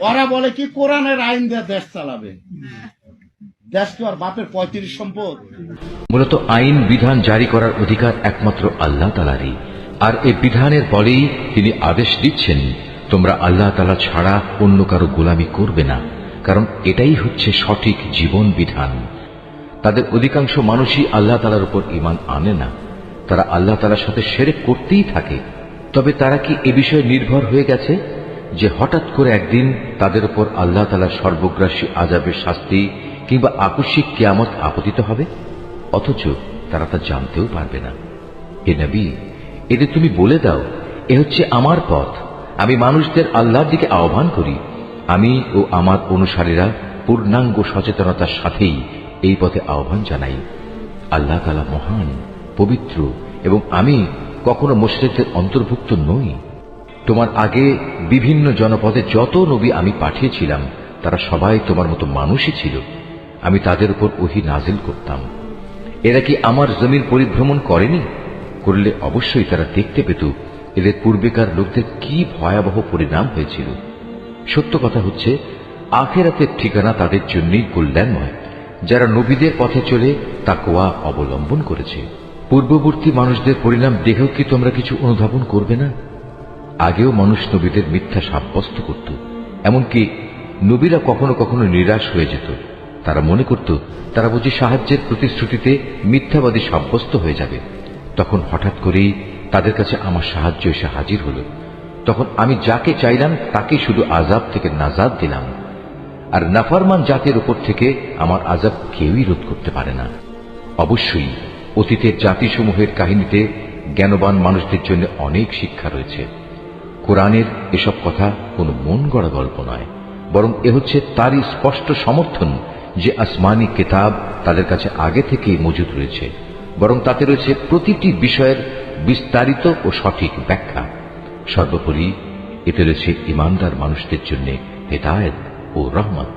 ওরা বলে কি কোরআনের আইন দিয়ে দেশ চালাবে। দেশ তো আর বাপের 35 সম্পদ। মূলত আইন বিধান জারি করার অধিকার একমাত্র আল্লাহ তাআলারই, আর এই বিধানের বলেই তিনি আদেশ দিচ্ছেন তোমরা আল্লাহ তাআলা ছাড়া অন্য কারো গোলামি করবে না, কারণ এটাই হচ্ছে সঠিক জীবন বিধান। তাদের অধিকাংশ মানুষই আল্লাহ তাআলার উপর ঈমান আনে না, তারা আল্লাহ তাআলার সাথে শিরক করতেই থাকে। তবে তারা কি এ বিষয়ে নির্ভর হয়ে গেছে যে হঠাৎ করে একদিন তাদের উপর আল্লাহ তাআলার সর্বগ্রাসী আযাবের শাস্তি কিংবা আকস্মিক কিয়ামত আপতিত হবে? অথচ তারা তা জানতেও পারবে না। হে নবী, এদের তুমি বলে দাও, এ হচ্ছে আমার পথ, আমি মানুষদের আল্লাহর দিকে আহ্বান করি। আমি ও আমার অনুসারীরা পূর্ণাঙ্গ সচেতনতার সাথেই এই পথে আহ্বান জানাই। আল্লাহ তাআলা মহান, পবিত্র, এবং আমি কখনো মুশরিকদের অন্তর্ভুক্ত নই। তোমার আগে বিভিন্ন জনপদে যত নবী আমি পাঠিয়েছিলাম তারা সবাই তোমার মতো মানুষই ছিল। আমি তাদের উপর ওহী নাজিল করতাম। এরা কি আমার জমিন পরিভ্রমণ করেনি? করলে অবশ্যই তারা দেখতে পেত এদের পূর্বেকার লোকদের কি ভয়াবহ পরিণাম হয়েছিল। সত্য কথা হচ্ছে, আখিরাতের ঠিকানা তাদের জন্যই কল্যাণময়, যারা নবীদের পথে চলে তাকওয়া অবলম্বন করেছে। পূর্ববর্তী মানুষদের পরিণাম দেখেও কি তোমরা কিছু অনুধাবন করবে না? আগেও মানুষ নবীদের মিথ্যা সাব্যস্ত করত, এমনকি নবীরা কখনো কখনো নিরাশ হয়ে যেত। তারা মনে করত তারা বুঝি সাহায্যের প্রতিশ্রুতিতে মিথ্যাবাদী সাব্যস্ত হয়ে যাবে। তখন হঠাৎ করেই তাদের কাছে আমার সাহায্য এসে হাজির হল। তখন আমি যাকে চাইলাম তাকে শুধু আযাব থেকে নাজাত দিলাম, আর নাফরমান জাতির উপর থেকে আমার আযাব কেউই রোধ করতে পারে না। অবশ্যই অতীতের জাতিসমূহের কাহিনীতে জ্ঞানবান মানুষদের জন্য অনেক শিক্ষা রয়েছে। কোরআনের এসব কথা কোনো মন গড়া গল্প নয়, বরং এ হচ্ছে তারই স্পষ্ট সমর্থন যে আসমানি কিতাব তাদের কাছে আগে থেকেই মজুদ রয়েছে, বরং তাতে রয়েছে প্রতিটি বিষয়ের বিস্তারিত ও সঠিক ব্যাখ্যা। সর্বোপরি এতে রয়েছে ঈমানদার মানুষদের জন্য হেদায়েত ও রহমত।